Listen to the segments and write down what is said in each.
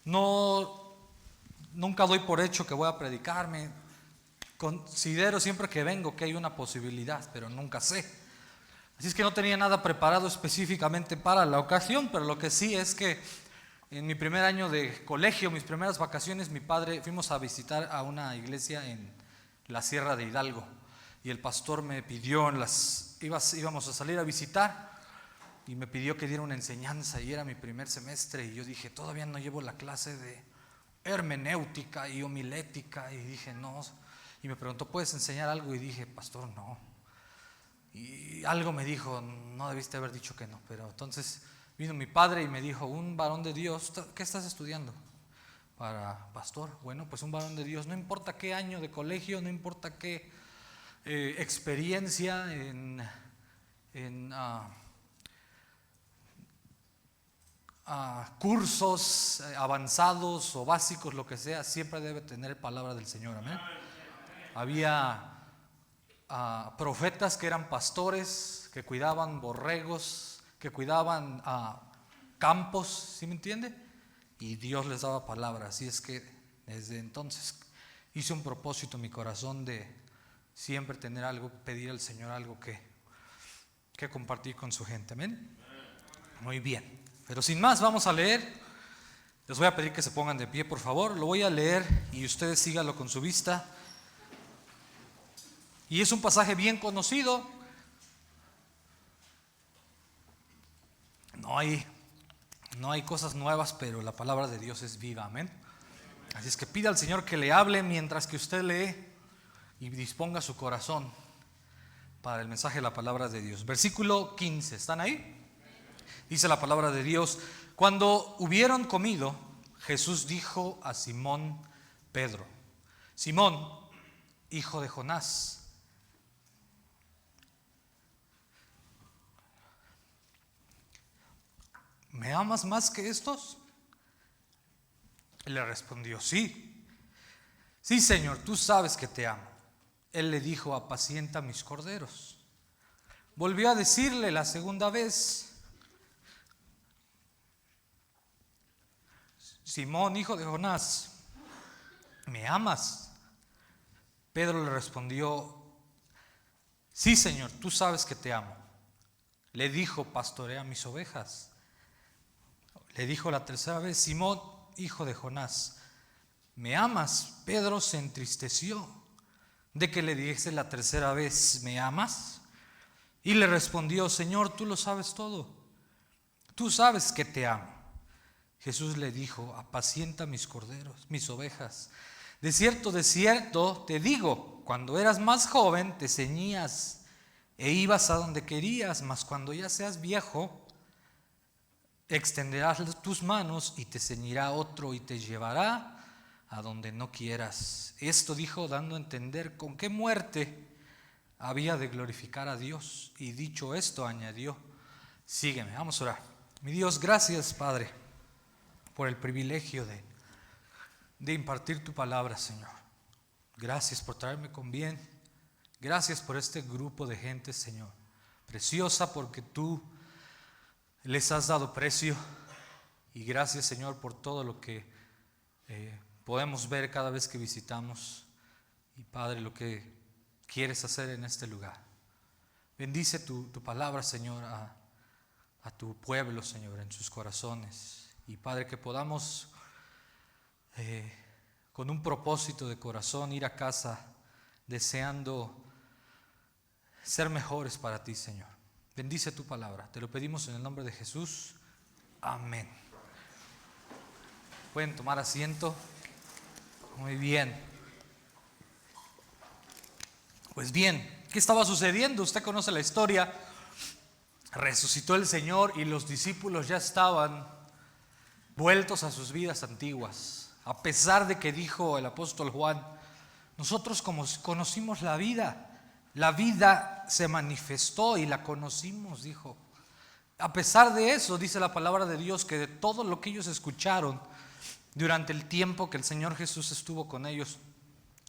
Nunca doy por hecho que voy a predicarme. Considero siempre que vengo que hay una posibilidad, pero nunca sé. Así es que no tenía nada preparado específicamente para la ocasión, pero lo que sí es que en mi primer año de colegio, mis primeras vacaciones, mi padre, fuimos a visitar a una iglesia en la Sierra de Hidalgo. Y el pastor me pidió, íbamos a salir a visitar, y me pidió que diera una enseñanza, y era mi primer semestre, y yo dije, todavía no llevo la clase de hermenéutica y homilética, y dije, no. Y me preguntó, ¿puedes enseñar algo? Y dije, pastor, no. Y algo me dijo, no debiste haber dicho que no. Pero entonces vino mi padre y me dijo, un varón de Dios, ¿qué estás estudiando para pastor? Bueno, pues un varón de Dios, no importa qué año de colegio, no importa qué experiencia en cursos avanzados o básicos, lo que sea, siempre debe tener palabra del Señor. Amén. Había profetas que eran pastores, que cuidaban borregos, que cuidaban campos, ¿sí me entiende? Y Dios les daba palabra. Así es que desde entonces hice un propósito en mi corazón de siempre tener algo, pedir al Señor algo que compartir con su gente. Amén. Muy bien, pero sin más vamos a leer. Les voy a pedir que se pongan de pie, por favor. Lo voy a leer y ustedes síganlo con su vista. Y es un pasaje bien conocido. No hay cosas nuevas, pero la palabra de Dios es viva, amén. Así es que pida al Señor que le hable mientras que usted lee y disponga su corazón para el mensaje de la palabra de Dios. Versículo 15, ¿están ahí? Dice la palabra de Dios: cuando hubieron comido, Jesús dijo a Simón Pedro: Simón, hijo de Jonás, ¿me amas más que estos? Él le respondió: sí, Señor, tú sabes que te amo. Él le dijo: apacienta mis corderos. Volvió a decirle la segunda vez: Simón, hijo de Jonás, ¿me amas? Pedro le respondió: sí, Señor, tú sabes que te amo. Le dijo: pastorea mis ovejas. Le dijo la tercera vez: Simón, hijo de Jonás, ¿me amas? Pedro se entristeció de que le dijese la tercera vez: ¿me amas? Y le respondió: Señor, tú lo sabes todo. Tú sabes que te amo. Jesús le dijo: apacienta mis corderos, mis ovejas. De cierto, te digo, cuando eras más joven te ceñías e ibas a donde querías, mas cuando ya seas viejo, extenderás tus manos y te ceñirá otro y te llevará a donde no quieras. Esto dijo dando a entender con qué muerte había de glorificar a Dios. Y dicho esto añadió: sígueme. Vamos a orar. Mi Dios, gracias, Padre, por el privilegio de impartir tu palabra, Señor. Gracias por traerme con bien. Gracias por este grupo de gente, Señor, preciosa, porque tú les has dado precio. Y gracias, Señor, por todo lo que podemos ver cada vez que visitamos. Y Padre, lo que quieres hacer en este lugar. Bendice tu palabra, Señor, a tu pueblo, Señor, en sus corazones. Y Padre, que podamos con un propósito de corazón ir a casa deseando ser mejores para ti, Señor. Bendice tu palabra. Te lo pedimos en el nombre de Jesús. Amén. Pueden tomar asiento. Muy bien. Pues bien, ¿qué estaba sucediendo? Usted conoce la historia. Resucitó el Señor y los discípulos ya estaban vueltos a sus vidas antiguas. A pesar de que dijo el apóstol Juan: nosotros como conocimos la vida se manifestó y la conocimos, dijo. A pesar de eso, dice la palabra de Dios, que de todo lo que ellos escucharon durante el tiempo que el Señor Jesús estuvo con ellos,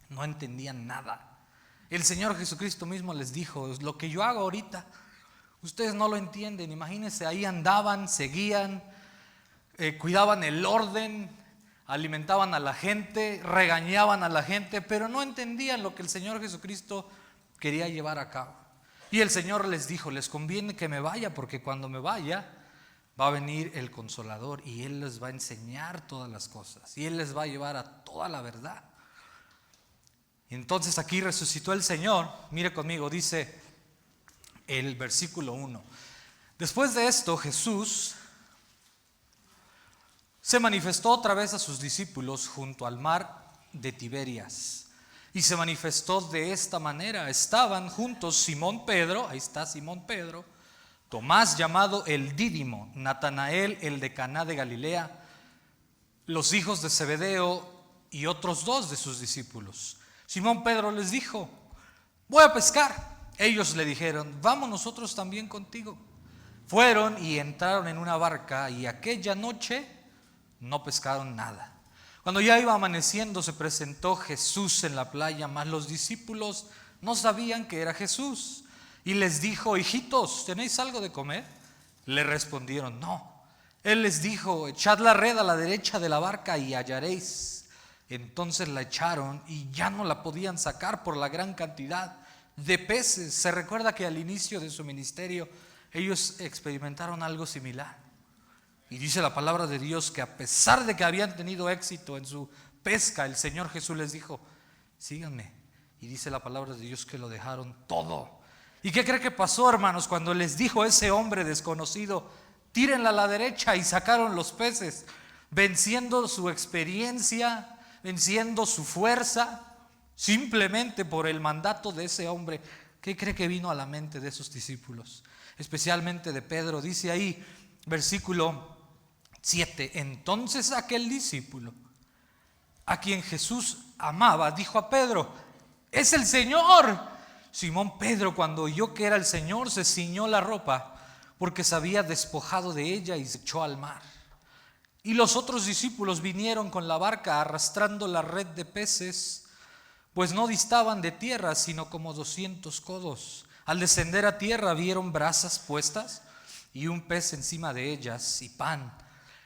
no entendían nada. El Señor Jesucristo mismo les dijo: lo que yo hago ahorita, ustedes no lo entienden. Imagínense, ahí andaban, seguían, cuidaban el orden, alimentaban a la gente, regañaban a la gente, pero no entendían lo que el Señor Jesucristo quería llevar a cabo. Y el Señor les dijo, les conviene que me vaya, porque cuando me vaya va a venir el Consolador y Él les va a enseñar todas las cosas y Él les va a llevar a toda la verdad. Y entonces aquí resucitó el Señor. Mire conmigo, dice el versículo 1. Después de esto, Jesús se manifestó otra vez a sus discípulos junto al mar de Tiberias. Y se manifestó de esta manera. Estaban juntos Simón Pedro, ahí está Simón Pedro, Tomás llamado el Dídimo, Natanael el de Caná de Galilea, los hijos de Zebedeo y otros 2 de sus discípulos. Simón Pedro les dijo, voy a pescar. Ellos le dijeron, vamos nosotros también contigo. Fueron y entraron en una barca y aquella noche no pescaron nada. Cuando ya iba amaneciendo se presentó Jesús en la playa, mas los discípulos no sabían que era Jesús. Y les dijo, hijitos, ¿tenéis algo de comer? Le respondieron, no. Él les dijo, echad la red a la derecha de la barca y hallaréis. Entonces la echaron y ya no la podían sacar por la gran cantidad de peces. Se recuerda que al inicio de su ministerio ellos experimentaron algo similar. Y dice la palabra de Dios que a pesar de que habían tenido éxito en su pesca, el Señor Jesús les dijo, síganme. Y dice la palabra de Dios que lo dejaron todo. ¿Y qué cree que pasó, hermanos? Cuando les dijo ese hombre desconocido, tírenla a la derecha, y sacaron los peces, venciendo su experiencia, venciendo su fuerza, simplemente por el mandato de ese hombre. ¿Qué cree que vino a la mente de esos discípulos? Especialmente de Pedro. Dice ahí, versículo 7, entonces aquel discípulo a quien Jesús amaba dijo a Pedro, es el Señor. Simón Pedro, cuando oyó que era el Señor, se ciñó la ropa porque se había despojado de ella y se echó al mar. Y los otros discípulos vinieron con la barca arrastrando la red de peces, pues no distaban de tierra sino como 200 codos. Al descender a tierra vieron brasas puestas y un pez encima de ellas y pan.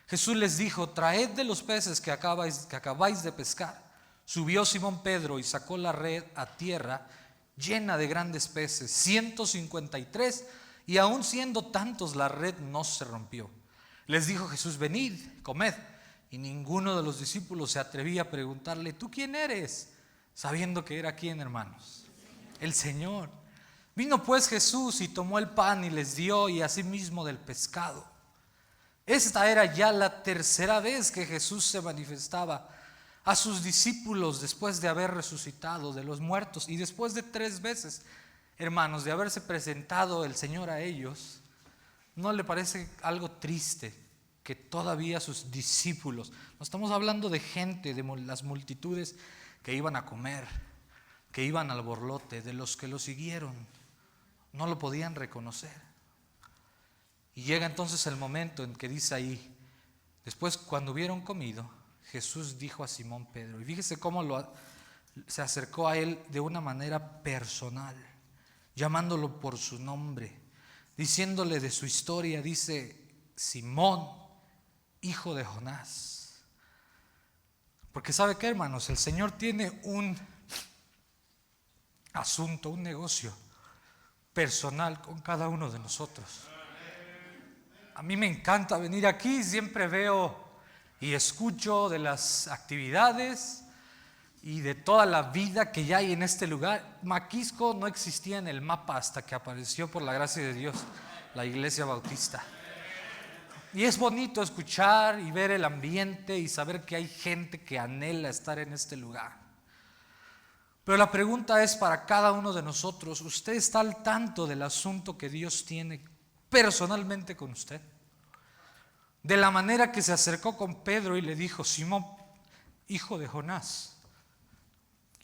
Jesús les dijo, traed de los peces que acabáis de pescar. Subió Simón Pedro y sacó la red a tierra llena de grandes peces, 153, y aun siendo tantos la red no se rompió. Les dijo Jesús, venid, comed. Y ninguno de los discípulos se atrevía a preguntarle, ¿tú quién eres? Sabiendo que era quién, hermanos, el Señor. Vino pues Jesús y tomó el pan y les dio, y asimismo del pescado. Esta era ya la tercera vez que Jesús se manifestaba a sus discípulos después de haber resucitado de los muertos. Y después de 3 veces, hermanos, de haberse presentado el Señor a ellos, ¿no le parece algo triste que todavía sus discípulos, no estamos hablando de gente, de las multitudes que iban a comer, que iban al borlote, de los que lo siguieron, no lo podían reconocer? Y llega entonces el momento en que dice ahí, después cuando hubieron comido, Jesús dijo a Simón Pedro, y fíjese cómo se acercó a él de una manera personal, llamándolo por su nombre, diciéndole de su historia. Dice, Simón, hijo de Jonás. Porque ¿sabe qué, hermanos? El Señor tiene un asunto, un negocio personal con cada uno de nosotros. A mí me encanta venir aquí, siempre veo y escucho de las actividades y de toda la vida que ya hay en este lugar. Maquisco no existía en el mapa hasta que apareció, por la gracia de Dios, la Iglesia Bautista. Y es bonito escuchar y ver el ambiente y saber que hay gente que anhela estar en este lugar. Pero la pregunta es para cada uno de nosotros, ¿usted está al tanto del asunto que Dios tiene personalmente con usted? De la manera que se acercó con Pedro y le dijo, Simón, hijo de Jonás.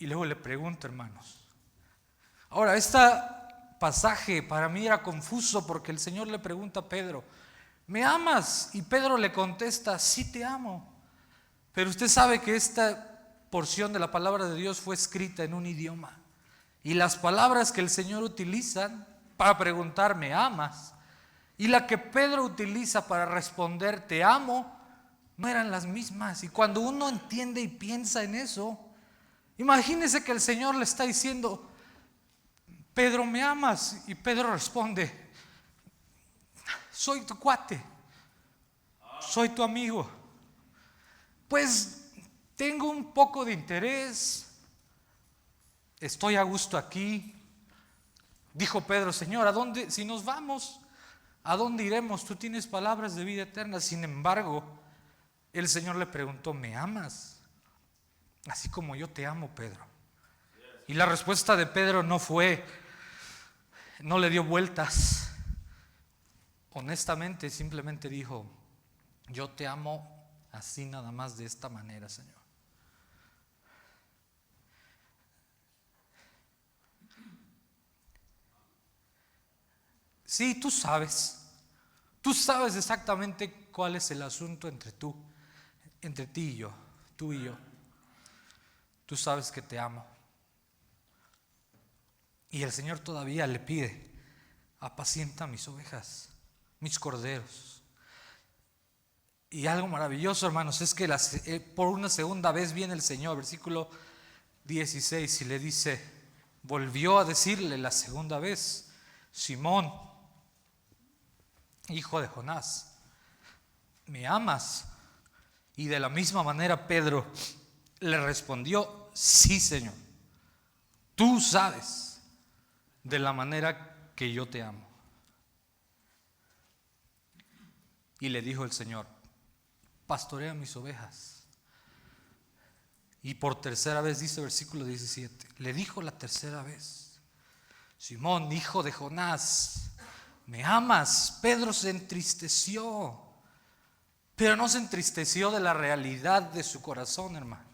Y luego le pregunta, hermanos. Ahora, este pasaje para mí era confuso porque el Señor le pregunta a Pedro, ¿me amas? Y Pedro le contesta, sí te amo. Pero usted sabe que esta porción de la palabra de Dios fue escrita en un idioma. Y las palabras que el Señor utiliza para preguntar, ¿me amas? Y la que Pedro utiliza para responder, te amo, no eran las mismas. Y cuando uno entiende y piensa en eso, imagínese que el Señor le está diciendo: Pedro, ¿me amas? Y Pedro responde: soy tu cuate, soy tu amigo. Pues tengo un poco de interés, estoy a gusto aquí. Dijo Pedro: Señor, ¿a dónde? Si nos vamos, ¿a dónde iremos? Tú tienes palabras de vida eterna. Sin embargo, el Señor le preguntó: ¿me amas? Así como yo te amo, Pedro. Y la respuesta de Pedro no le dio vueltas. Honestamente, simplemente dijo: yo te amo así, nada más, de esta manera, Señor. Sí, tú sabes exactamente cuál es el asunto entre ti y yo, tú y yo. Tú sabes que te amo. Y el Señor todavía le pide: apacienta mis ovejas, mis corderos. Y algo maravilloso, hermanos, es que por una segunda vez viene el Señor, versículo 16, y le dice, volvió a decirle la segunda vez: Simón, hijo de Jonás, ¿me amas? Y de la misma manera Pedro le respondió: sí, Señor, tú sabes de la manera que yo te amo. Y le dijo el Señor: pastorea mis ovejas. Y por tercera vez, dice versículo 17, le dijo la tercera vez: Simón, hijo de Jonás, ¿me amas? Pedro se entristeció, pero no se entristeció de la realidad de su corazón, hermano.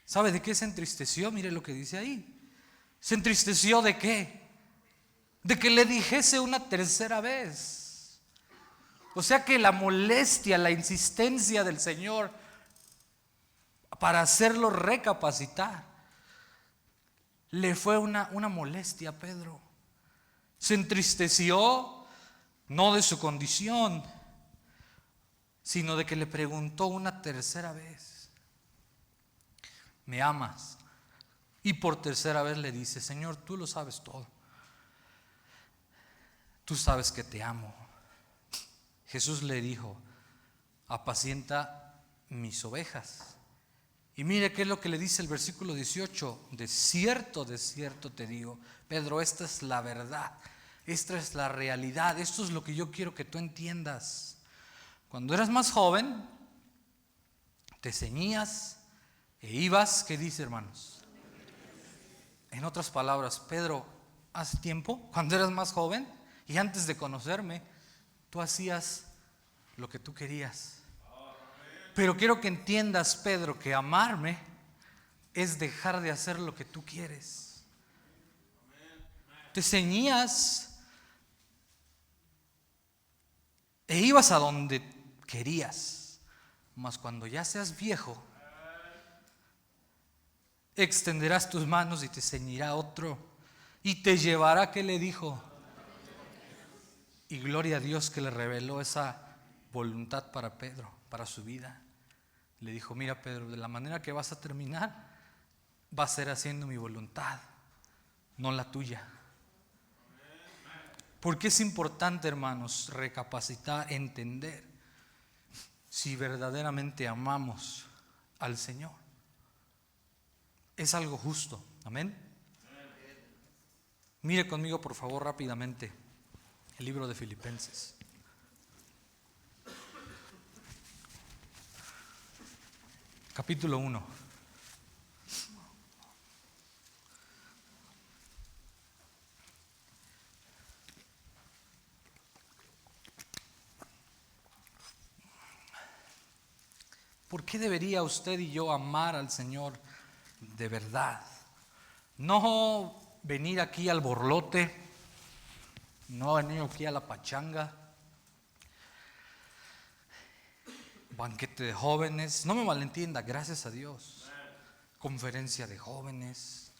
¿Sabe de qué se entristeció? Mire lo que dice ahí. ¿Se entristeció de qué? De que le dijese una tercera vez. O sea que la molestia, la insistencia del Señor para hacerlo recapacitar le fue una molestia a Pedro. Se entristeció no de su condición, sino de que le preguntó una tercera vez: ¿me amas? Y por tercera vez le dice: Señor, tú lo sabes todo, tú sabes que te amo. Jesús le dijo: apacienta mis ovejas. Y mire qué es lo que le dice el versículo 18: de cierto te digo, Pedro, esta es la verdad, esta es la realidad, esto es lo que yo quiero que tú entiendas. Cuando eras más joven, te ceñías e ibas, ¿qué dice, hermanos? En otras palabras, Pedro, hace tiempo, cuando eras más joven y antes de conocerme, tú hacías lo que tú querías. Pero quiero que entiendas, Pedro, que amarme es dejar de hacer lo que tú quieres. Te ceñías e ibas a donde querías, mas cuando ya seas viejo, extenderás tus manos y te ceñirá otro y te llevará. ¿Qué le dijo? Y gloria a Dios que le reveló esa voluntad para Pedro, para su vida. Le dijo: mira, Pedro, de la manera que vas a terminar va a ser haciendo mi voluntad, no la tuya. Porque es importante, hermanos, recapacitar, entender si verdaderamente amamos al Señor. Es algo justo, amén. Mire conmigo, por favor, rápidamente el libro de Filipenses. Capítulo 1. ¿Por qué debería usted y yo amar al Señor de verdad? No venir aquí al borlote, no venir aquí a la pachanga, banquete de jóvenes, no me malentienda, gracias a Dios, conferencia de jóvenes,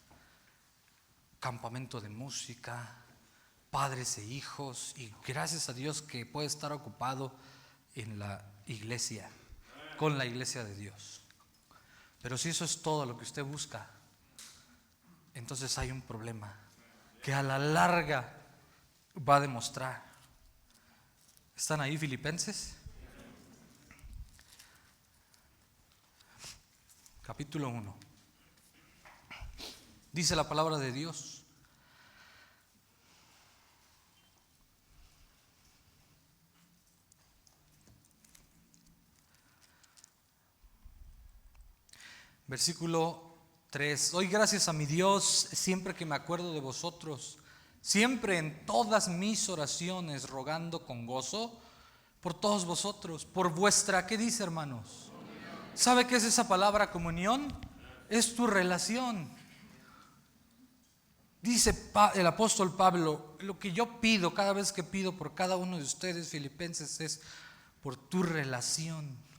campamento de música, padres e hijos, y gracias a Dios que puede estar ocupado en la iglesia. con la iglesia de Dios. Pero si eso es todo lo que usted busca, entonces hay un problema que a la larga va a demostrar. ¿Están ahí, Filipenses? Capítulo 1. Dice la palabra de Dios: versículo 3. Doy gracias a mi Dios siempre que me acuerdo de vosotros, siempre en todas mis oraciones, rogando con gozo por todos vosotros, por vuestra, ¿qué dice, hermanos? ¿Sabe qué es esa palabra comunión? Es tu relación. Dice el apóstol Pablo: lo que yo pido cada vez que pido por cada uno de ustedes, filipenses, es por tu relación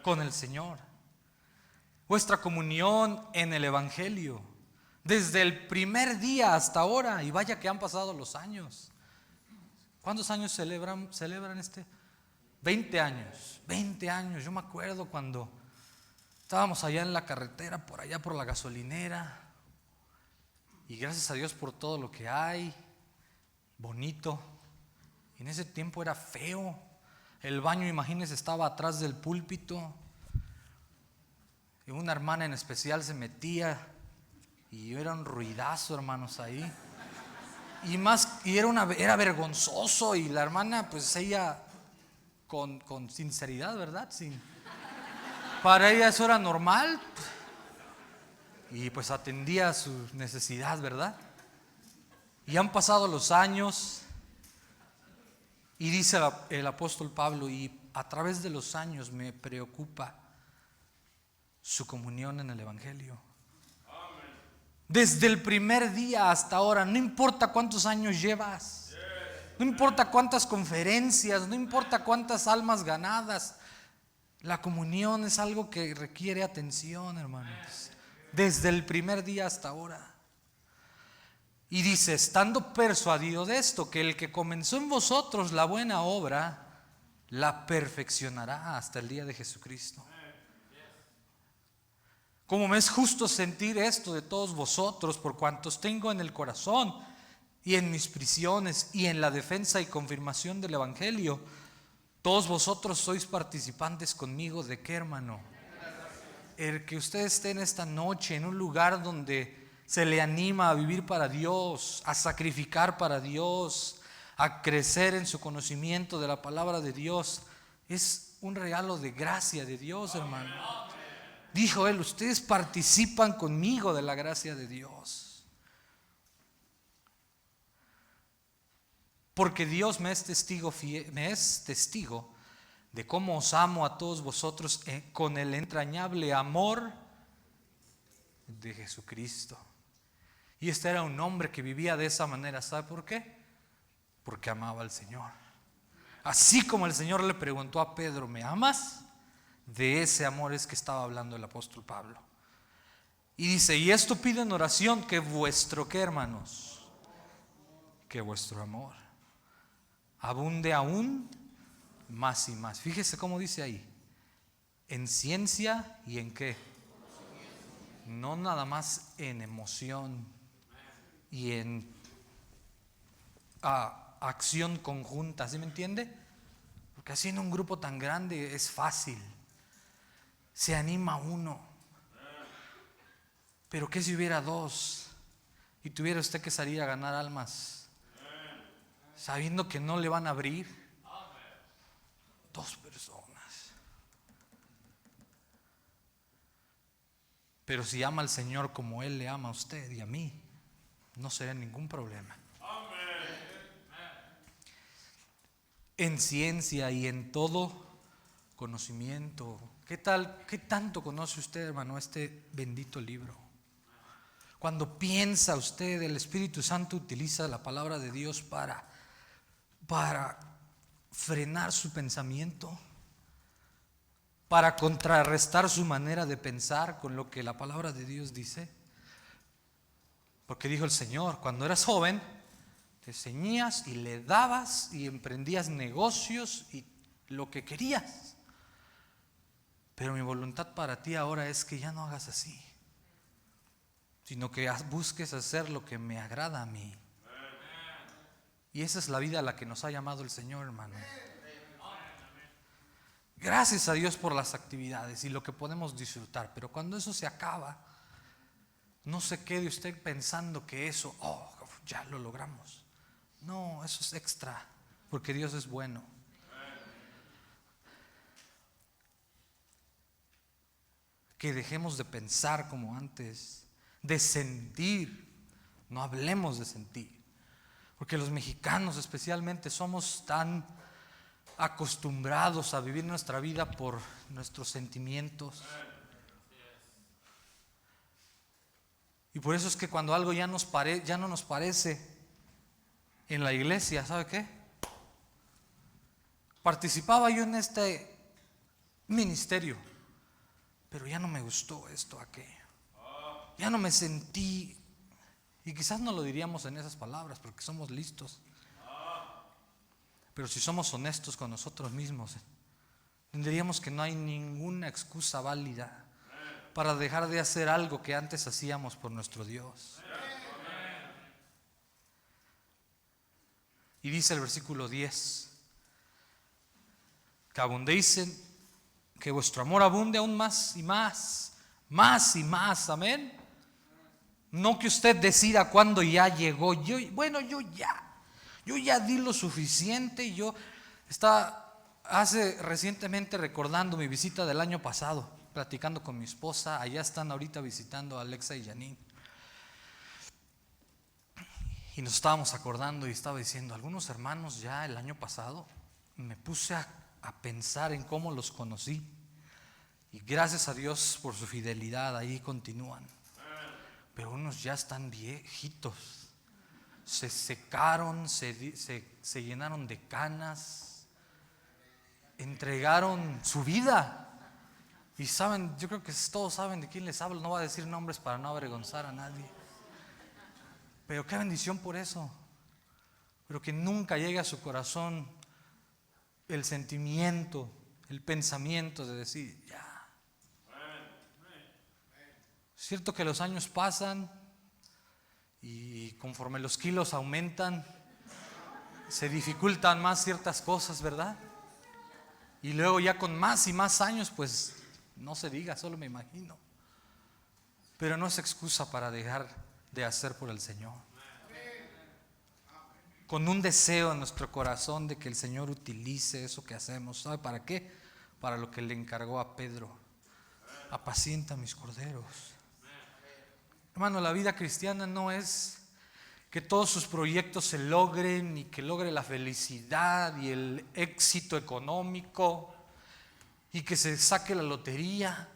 con el Señor, vuestra comunión en el Evangelio, desde el primer día hasta ahora. Y vaya que han pasado los años. ¿Cuántos años celebran 20 años. 20 años. Yo me acuerdo cuando estábamos allá en la carretera, por allá por la gasolinera, y gracias a Dios por todo lo que hay, bonito. En ese tiempo era feo. El baño, imagínense, estaba atrás del púlpito, y una hermana en especial se metía, y era un ruidazo, hermanos, ahí. Y era vergonzoso, y la hermana, pues ella con sinceridad, ¿verdad? Para ella eso era normal, y pues atendía su necesidad, ¿verdad? Y han pasado los años, y dice el apóstol Pablo: y a través de los años me preocupa su comunión en el Evangelio. Desde el primer día hasta ahora, no importa cuántos años llevas, no importa cuántas conferencias, no importa cuántas almas ganadas, la comunión es algo que requiere atención, hermanos, desde el primer día hasta ahora. Y dice: estando persuadido de esto, que el que comenzó en vosotros la buena obra, la perfeccionará hasta el día de Jesucristo. Como me es justo sentir esto de todos vosotros, por cuantos tengo en el corazón y en mis prisiones y en la defensa y confirmación del Evangelio, todos vosotros sois participantes conmigo de qué, hermano. El que usted esté en esta noche en un lugar donde se le anima a vivir para Dios, a sacrificar para Dios, a crecer en su conocimiento de la palabra de Dios, es un regalo de gracia de Dios, hermano. Dijo él: ustedes participan conmigo de la gracia de Dios. Porque Dios me es testigo de cómo os amo a todos vosotros con el entrañable amor de Jesucristo. Y este era un hombre que vivía de esa manera. ¿Sabe por qué? Porque amaba al Señor. Así como el Señor le preguntó a Pedro: ¿me amas? De ese amor es que estaba hablando el apóstol Pablo. Y dice: y esto pido en oración, que vuestro, ¿qué, hermanos? Que vuestro amor abunde aún más y más. Fíjese cómo dice ahí: en ciencia y en qué. No nada más en emoción y en acción conjunta, ¿sí me entiende? Porque así en un grupo tan grande es fácil, se anima uno. Pero ¿qué si hubiera dos y tuviera usted que salir a ganar almas, sabiendo que no le van a abrir? Dos personas. Pero si ama al Señor como Él le ama a usted y a mí, no será ningún problema. En ciencia y en todo conocimiento. ¿Qué tanto conoce usted, hermano, este bendito libro? Cuando piensa usted, el Espíritu Santo utiliza la palabra de Dios para frenar su pensamiento, para contrarrestar su manera de pensar con lo que la palabra de Dios dice. Porque dijo el Señor: cuando eras joven, te ceñías y le dabas y emprendías negocios y lo que querías. Pero mi voluntad para ti ahora es que ya no hagas así, sino que busques hacer lo que me agrada a mí. Y esa es la vida a la que nos ha llamado el Señor, hermano. Gracias a Dios por las actividades y lo que podemos disfrutar, pero cuando eso se acaba, no se quede usted pensando que eso, ya lo logramos. No, eso es extra, porque Dios es bueno. Que dejemos de pensar como antes, de sentir. No hablemos de sentir, porque los mexicanos especialmente somos tan acostumbrados a vivir nuestra vida por nuestros sentimientos. Y por eso es que cuando algo ya no nos parece en la iglesia, ¿sabe qué? Participaba yo en este ministerio, pero ya no me gustó esto, aquello. Ya no me sentí, y quizás no lo diríamos en esas palabras porque somos listos. Pero si somos honestos con nosotros mismos, entenderíamos que no hay ninguna excusa válida para dejar de hacer algo que antes hacíamos por nuestro Dios. Y dice el versículo 10, que abundéis que vuestro amor abunde aún más y más, más y más, amén. No que usted decida cuándo ya llegó. Yo ya di lo suficiente. Yo estaba recientemente recordando mi visita del año pasado, platicando con mi esposa. Allá están ahorita visitando a Alexa y Janine. Y nos estábamos acordando y estaba diciendo, algunos hermanos ya el año pasado me puse a pensar en cómo los conocí. Y gracias a Dios por su fidelidad, ahí continúan. Pero unos ya están viejitos. Se secaron, se llenaron de canas, entregaron su vida. Y saben, yo creo que todos saben de quién les hablo. No voy a decir nombres para no avergonzar a nadie. Pero qué bendición por eso. Pero que nunca llegue a su corazón el sentimiento, el pensamiento de decir, ya. Cierto que los años pasan y conforme los kilos aumentan, se dificultan más ciertas cosas, ¿verdad? Y luego ya con más y más años, pues no se diga, solo me imagino. Pero no es excusa para dejar de hacer por el Señor. Con un deseo en nuestro corazón de que el Señor utilice eso que hacemos. ¿Sabe para qué? Para lo que le encargó a Pedro. Apacienta mis corderos. Hermano, la vida cristiana no es que todos sus proyectos se logren y que logre la felicidad y el éxito económico y que se saque la lotería.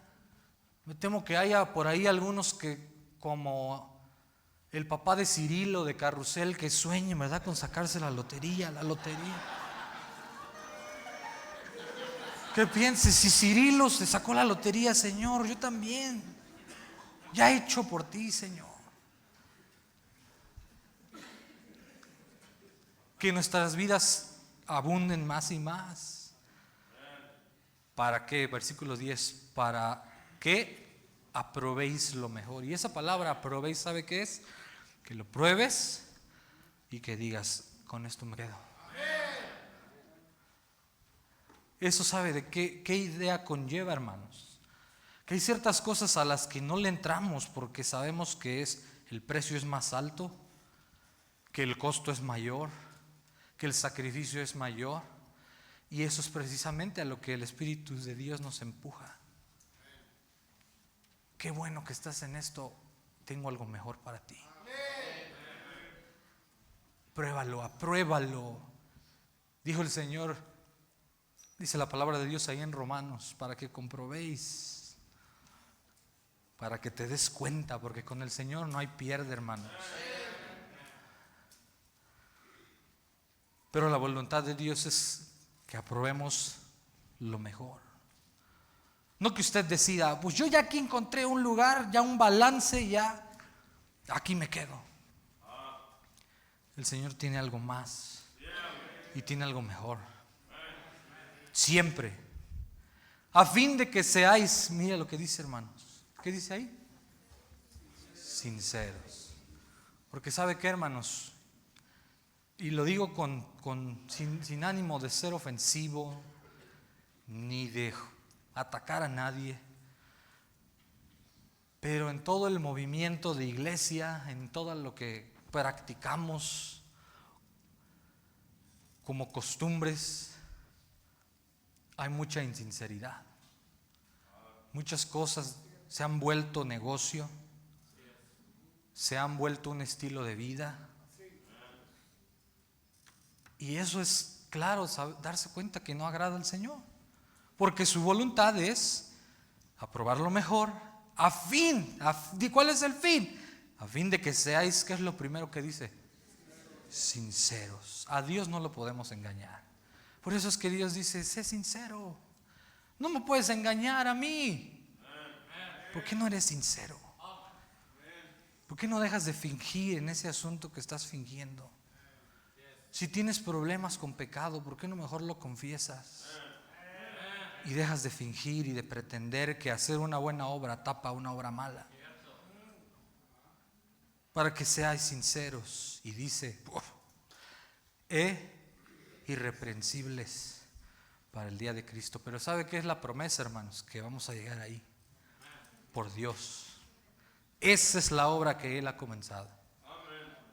Me temo que haya por ahí algunos que, como el papá de Cirilo de Carrusel, que sueñen, ¿verdad?, con sacarse la lotería. Que piense, si Cirilo se sacó la lotería, Señor, yo también. Ya he hecho por ti, Señor. Que nuestras vidas abunden más y más. ¿Para qué? Versículo 10. Para que aprobéis lo mejor. Y esa palabra aprobéis, ¿sabe qué es? Que lo pruebes y que digas, con esto me quedo. Eso sabe de qué idea conlleva, hermanos. Que hay ciertas cosas a las que no le entramos porque sabemos que el precio es más alto, que el costo es mayor, que el sacrificio es mayor. Y eso es precisamente a lo que el Espíritu de Dios nos empuja. Qué bueno que estás en esto, tengo algo mejor para ti. Pruébalo, apruébalo. Dijo el Señor, dice la palabra de Dios ahí en Romanos, para que comprobéis, para que te des cuenta, porque con el Señor no hay pierde, hermanos. Pero la voluntad de Dios es que aprobemos lo mejor. No que usted decida, pues yo ya aquí encontré un lugar, ya un balance, ya aquí me quedo. El Señor tiene algo más y tiene algo mejor. siempre, a fin de que seáis, mira lo que dice, hermanos, ¿qué dice ahí? Sinceros. Porque ¿sabe qué, hermanos? Y lo digo sin ánimo de ser ofensivo, ni de atacar a nadie, pero en todo el movimiento de iglesia, en todo lo que practicamos como costumbres, hay mucha insinceridad. Muchas cosas se han vuelto negocio, se han vuelto un estilo de vida. Y eso es, claro, darse cuenta que no agrada al Señor. Porque su voluntad es aprobar lo mejor, ¿cuál es el fin? A fin de que seáis, ¿qué es lo primero que dice? Sinceros. A Dios no lo podemos engañar. Por eso es que Dios dice, sé sincero. No me puedes engañar a mí. ¿Por qué no eres sincero? ¿Por qué no dejas de fingir en ese asunto que estás fingiendo? Si tienes problemas con pecado, ¿por qué no mejor lo confiesas? Y dejas de fingir y de pretender que hacer una buena obra tapa una obra mala. Para que seáis sinceros. Y dice, irreprensibles para el día de Cristo. Pero ¿sabe qué es la promesa, hermanos? Que vamos a llegar ahí. Por Dios. Esa es la obra que Él ha comenzado.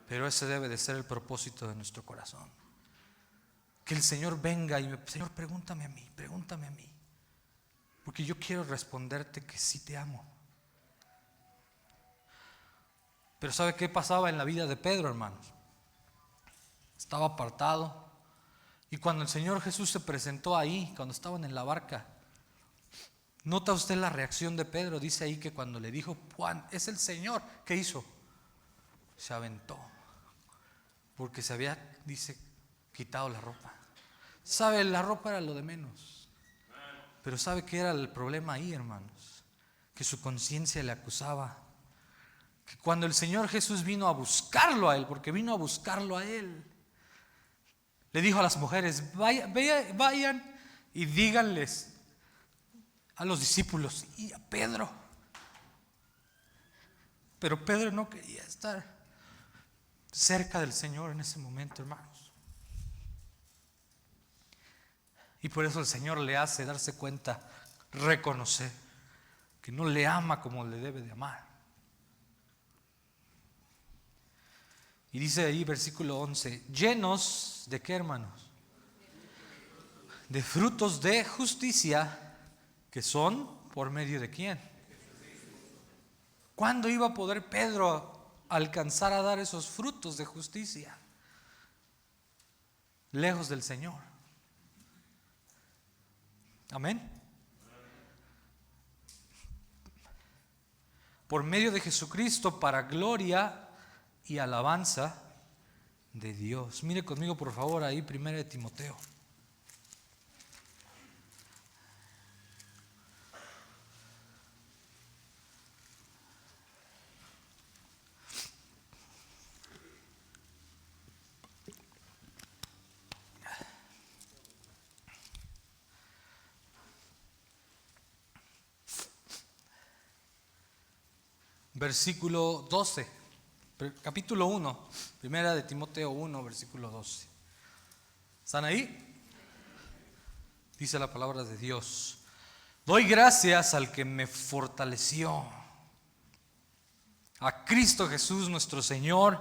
Pero ese debe de ser el propósito de nuestro corazón. Que el Señor venga y Señor, pregúntame a mí. Porque yo quiero responderte que sí te amo. Pero ¿sabe qué pasaba en la vida de Pedro, hermanos? Estaba apartado. Y cuando el Señor Jesús se presentó ahí, cuando estaban en la barca, nota usted la reacción de Pedro. Dice ahí que cuando le dijo, Juan, es el Señor, ¿qué hizo? Se aventó. Porque se había, dice, quitado la ropa. ¿Sabe? La ropa era lo de menos. Pero ¿sabe qué era el problema ahí, hermanos? Que su conciencia le acusaba. Que cuando el Señor Jesús vino a buscarlo a Él, porque vino a buscarlo a Él, le dijo a las mujeres, vayan y díganles a los discípulos y a Pedro. Pero Pedro no quería estar cerca del Señor en ese momento, hermanos. Y por eso el Señor le hace darse cuenta, reconocer que no le ama como le debe de amar. Y dice ahí versículo 11, llenos de ¿qué, hermanos? De frutos de justicia, que son por medio de ¿quién? ¿Cuándo iba a poder Pedro alcanzar a dar esos frutos de justicia? Lejos del Señor. Amén. Por medio de Jesucristo, para gloria y alabanza de Dios. Mire conmigo por favor ahí 1 Timoteo. Versículo 12, capítulo 1, 1 de Timoteo 1, versículo 12. ¿Están ahí? Dice la palabra de Dios. Doy gracias al que me fortaleció, a Cristo Jesús nuestro Señor,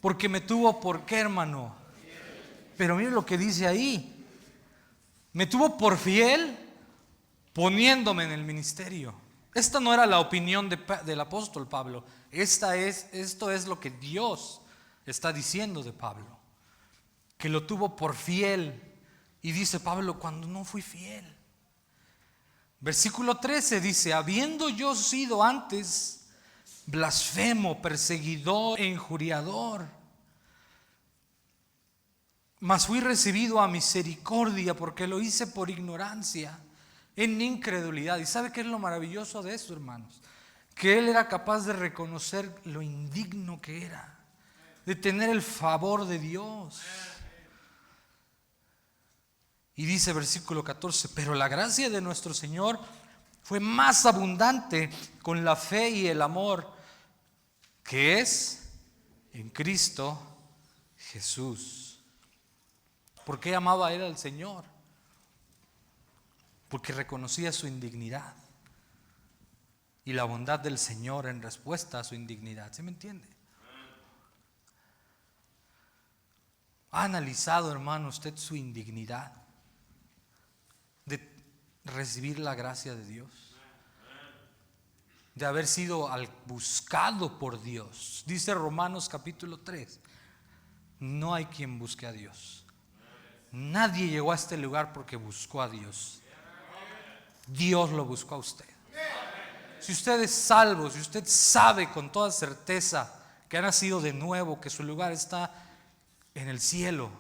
porque me tuvo por qué, hermano. Pero mire lo que dice ahí. Me tuvo por fiel poniéndome en el ministerio. Esta no era la opinión del apóstol Pablo. Esto es lo que Dios está diciendo de Pablo. Que lo tuvo por fiel. Y dice Pablo, cuando no fui fiel. Versículo 13 dice, habiendo yo sido antes blasfemo, perseguidor e injuriador, mas fui recibido a misericordia porque lo hice por ignorancia, en incredulidad. ¿Y sabe qué es lo maravilloso de esto, hermanos? Que él era capaz de reconocer lo indigno que era, de tener el favor de Dios. Y dice versículo 14, pero la gracia de nuestro Señor fue más abundante con la fe y el amor que es en Cristo Jesús. ¿Por qué amaba a él al Señor? Porque reconocía su indignidad y la bondad del Señor en respuesta a su indignidad. ¿Sí me entiende? ¿Ha analizado, hermano, usted su indignidad de recibir la gracia de Dios? De haber sido buscado por Dios. Dice Romanos capítulo 3, no hay quien busque a Dios. Nadie llegó a este lugar porque buscó a Dios. Dios lo buscó a usted. Si usted es salvo, si usted sabe con toda certeza que ha nacido de nuevo, que su lugar está en el cielo,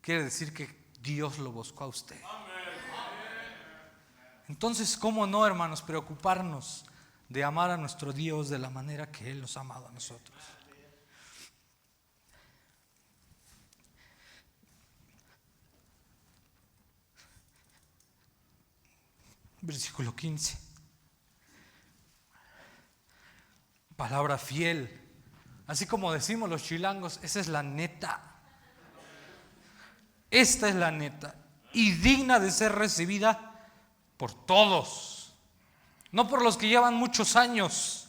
quiere decir que Dios lo buscó a usted. Entonces, ¿cómo no, hermanos, preocuparnos de amar a nuestro Dios de la manera que Él nos ha amado a nosotros? Versículo 15. Palabra fiel. Así como decimos los chilangos, esa es la neta. Esta es la neta. Y digna de ser recibida por todos. No por los que llevan muchos años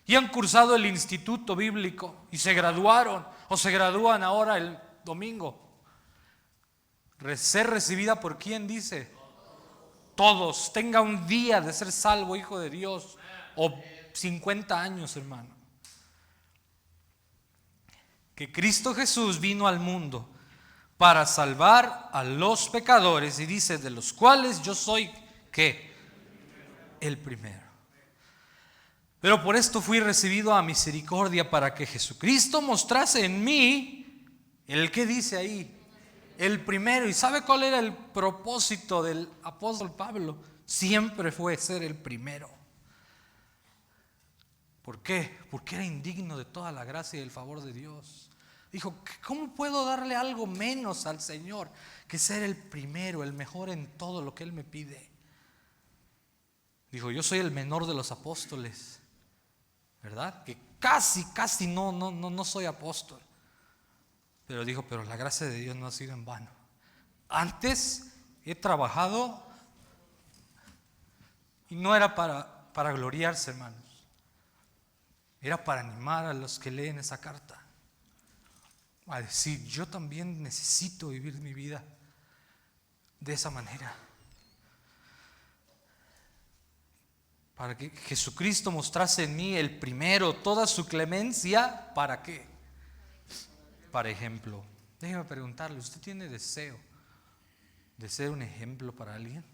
y han cursado el instituto bíblico y se graduaron o se gradúan ahora el domingo. Ser recibida por ¿quién dice? Todos. Tenga un día de ser salvo, hijo de Dios, o 50 años, hermano. Que Cristo Jesús vino al mundo para salvar a los pecadores, y dice, de los cuales yo soy, ¿qué? El primero. Pero por esto fui recibido a misericordia, para que Jesucristo mostrase en mí, el que dice ahí, el primero. ¿Y sabe cuál era el propósito del apóstol Pablo? Siempre fue ser el primero. ¿Por qué? Porque era indigno de toda la gracia y el favor de Dios. Dijo, ¿cómo puedo darle algo menos al Señor que ser el primero, el mejor en todo lo que Él me pide? Dijo, yo soy el menor de los apóstoles, ¿verdad? Que casi no soy apóstol. Pero dijo, pero la gracia de Dios no ha sido en vano. Antes he trabajado y no era para gloriarse, hermanos. Era para animar a los que leen esa carta a decir, yo también necesito vivir mi vida de esa manera. Para que Jesucristo mostrase en mí el primero toda su clemencia. ¿Para qué? Para ejemplo. Déjeme preguntarle, ¿usted tiene deseo de ser un ejemplo para alguien?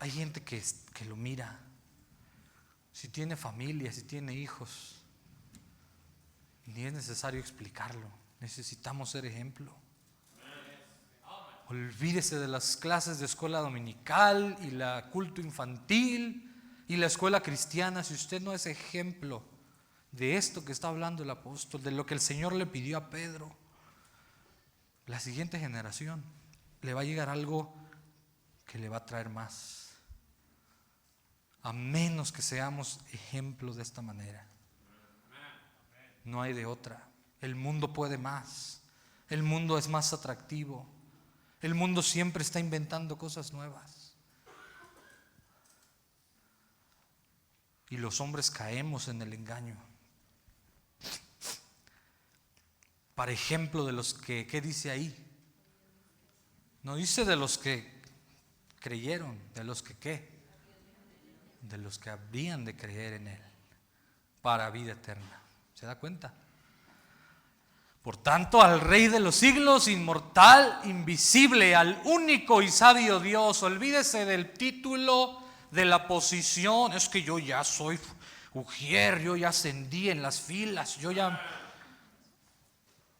Hay gente que lo mira. Si tiene familia, si tiene hijos, ni es necesario explicarlo. Necesitamos ser ejemplo. Olvídese de las clases de escuela dominical y la culto infantil y la escuela cristiana. Si usted no es ejemplo de esto que está hablando el apóstol, de lo que el Señor le pidió a Pedro, la siguiente generación le va a llegar algo que le va a traer más. A menos que seamos ejemplos de esta manera. No hay de otra. El mundo puede más. El mundo es más atractivo. El mundo siempre está inventando cosas nuevas. Y los hombres caemos en el engaño. Para ejemplo de los que, ¿qué dice ahí? No dice de los que creyeron, de los que ¿qué? De los que habrían de creer en Él para vida eterna. ¿Se da cuenta? Por tanto, al Rey de los siglos, inmortal, invisible, al único y sabio Dios. Olvídese del título, de la posición. Es que yo ya soy ujier, yo ya ascendí en las filas, yo ya...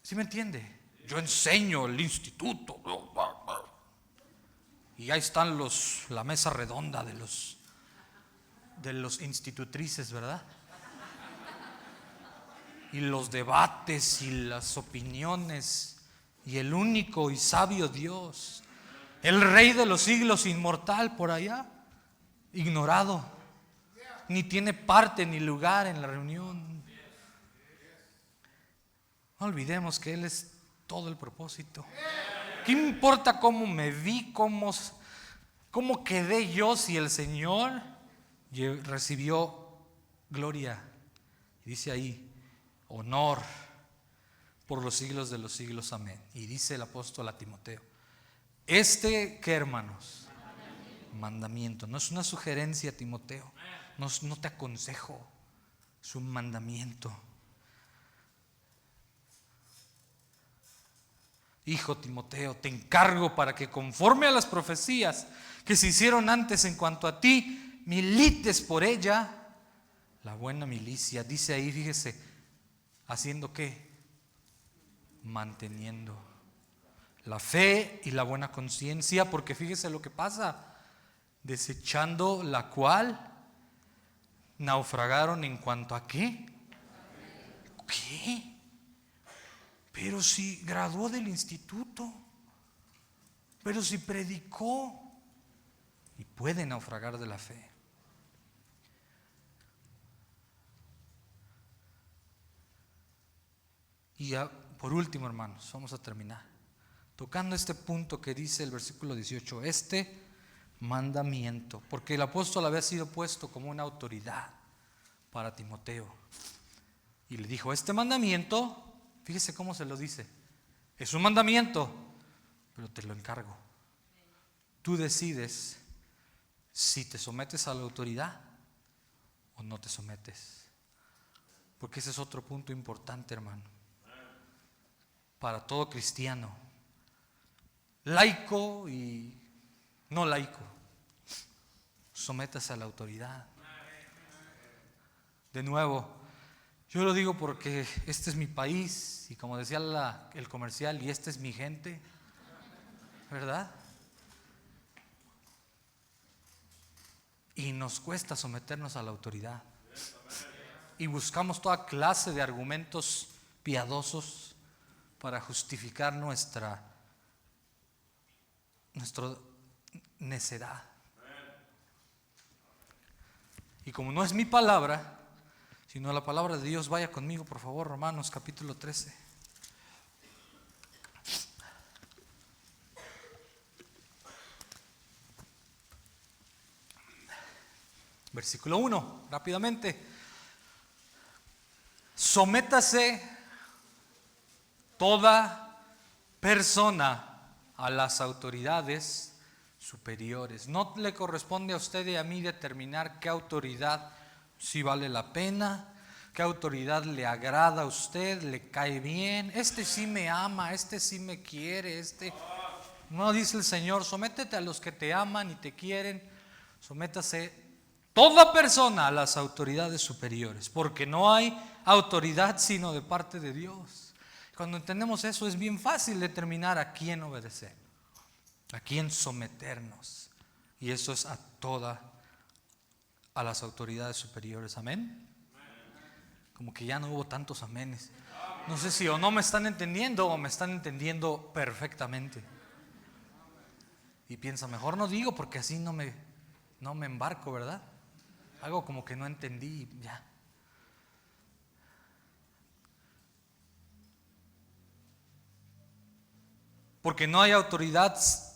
¿Sí me entiende? Yo enseño el instituto. Y ahí están la mesa redonda de los institutrices, ¿verdad? Y los debates y las opiniones y el único y sabio Dios, el Rey de los siglos, inmortal por allá, ignorado, ni tiene parte ni lugar en la reunión. No olvidemos que Él es todo el propósito. ¿Qué importa cómo me vi, cómo quedé yo, si el Señor recibió gloria? Dice ahí, honor por los siglos de los siglos, amén. Y dice el apóstol a Timoteo, ¿qué, hermanos? Mandamiento. No es una sugerencia, Timoteo, no te aconsejo, es un mandamiento. Hijo Timoteo, te encargo para que conforme a las profecías que se hicieron antes en cuanto a ti, milites por ella la buena milicia. Dice ahí, fíjese, ¿haciendo qué? Manteniendo la fe y la buena conciencia, porque fíjese lo que pasa, desechando la cual naufragaron en cuanto a qué. ¿Qué? Pero si graduó del instituto, pero si predicó, y puede naufragar de la fe. Y ya, por último, hermanos, vamos a terminar tocando este punto que dice el versículo 18, este mandamiento, porque el apóstol había sido puesto como una autoridad para Timoteo, y le dijo, este mandamiento, fíjese cómo se lo dice, es un mandamiento, pero te lo encargo. Tú decides si te sometes a la autoridad o no te sometes, porque ese es otro punto importante, hermano, para todo cristiano, laico y no laico. Sométase a la autoridad. De nuevo, yo lo digo porque este es mi país y como decía el comercial, y esta es mi gente, ¿verdad? Y nos cuesta someternos a la autoridad. Y buscamos toda clase de argumentos piadosos para justificar nuestra necedad. Y como no es mi palabra, sino la palabra de Dios, vaya conmigo por favor, Romanos capítulo 13. Versículo 1, rápidamente. Sométase toda persona a las autoridades superiores. No le corresponde a usted y a mí determinar qué autoridad sí vale la pena, qué autoridad le agrada a usted, le cae bien, este sí me ama, este sí me quiere, No, dice el Señor, sométete a los que te aman y te quieren, sométase toda persona a las autoridades superiores, porque no hay autoridad sino de parte de Dios. Cuando entendemos eso es bien fácil determinar a quién obedecer, a quién someternos, y eso es a las autoridades superiores. Amén. Como que ya no hubo tantos amenes. No sé si o no me están entendiendo o me están entendiendo perfectamente. Y piensa, mejor no digo porque así no me embarco, ¿verdad? Algo como que no entendí ya. Porque no hay autoridades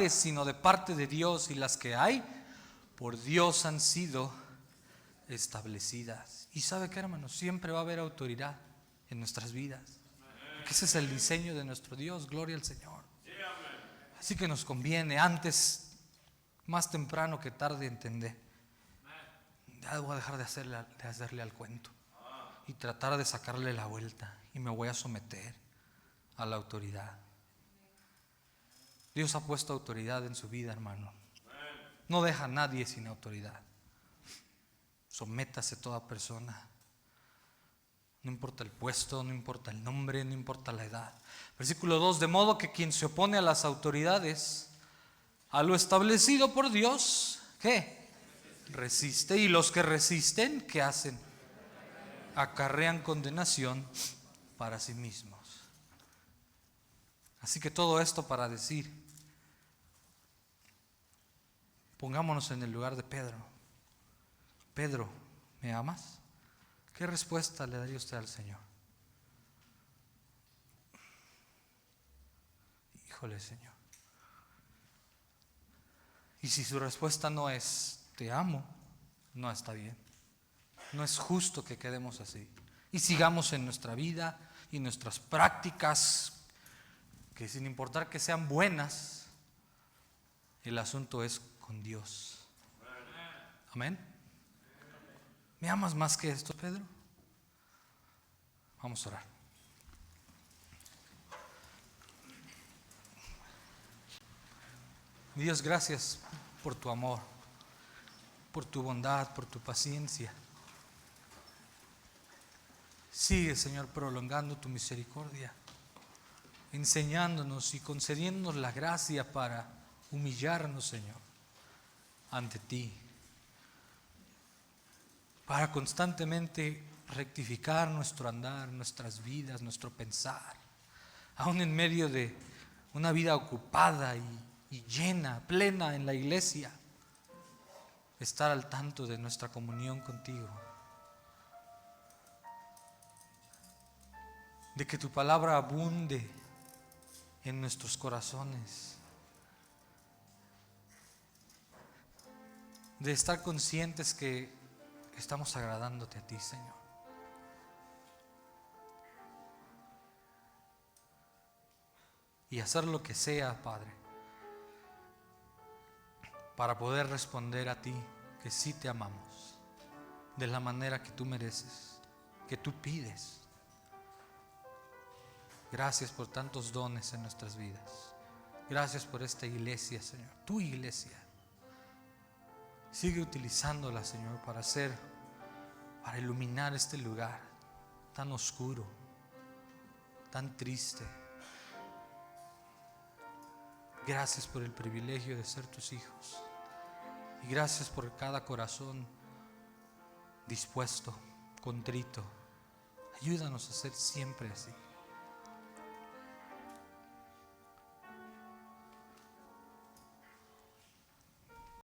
sino de parte de Dios, y las que hay por Dios han sido establecidas. Y ¿sabe qué, hermanos? Siempre va a haber autoridad en nuestras vidas, porque ese es el diseño de nuestro Dios. Gloria al Señor. Así que nos conviene antes, más temprano que tarde, entender. Ya voy a dejar de hacerle al cuento y tratar de sacarle la vuelta, y me voy a someter a la autoridad. Dios ha puesto autoridad en su vida, hermano. No deja a nadie sin autoridad. Sométase toda persona. No importa el puesto, no importa el nombre, no importa la edad. Versículo 2, de modo que quien se opone a las autoridades, a lo establecido por Dios, ¿qué? Resiste. Y los que resisten, ¿qué hacen? Acarrean condenación para sí mismos. Así que todo esto para decir, pongámonos en el lugar de Pedro. Pedro, ¿me amas? ¿Qué respuesta le daría usted al Señor? Híjole, Señor. Y si su respuesta no es te amo, no está bien. No es justo que quedemos así y sigamos en nuestra vida y nuestras prácticas, que sin importar que sean buenas, el asunto es con Dios. Amén. ¿Me amas más que esto, Pedro? Vamos a orar. Dios, gracias por tu amor, por tu bondad, por tu paciencia. Sigue, Señor, prolongando tu misericordia, enseñándonos y concediéndonos la gracia para humillarnos, Señor, ante ti, para constantemente rectificar nuestro andar, nuestras vidas, nuestro pensar, aún en medio de una vida ocupada y llena, plena en la iglesia, estar al tanto de nuestra comunión contigo, de que tu palabra abunde en nuestros corazones, de estar conscientes que estamos agradándote a ti, Señor. Y hacer lo que sea, Padre, para poder responder a ti que sí te amamos de la manera que tú mereces, que tú pides. Gracias por tantos dones en nuestras vidas. Gracias por esta iglesia, Señor, tu iglesia. Sigue utilizándola, Señor, para iluminar este lugar tan oscuro, tan triste. Gracias por el privilegio de ser tus hijos. Y gracias por cada corazón dispuesto, contrito. Ayúdanos a ser siempre así.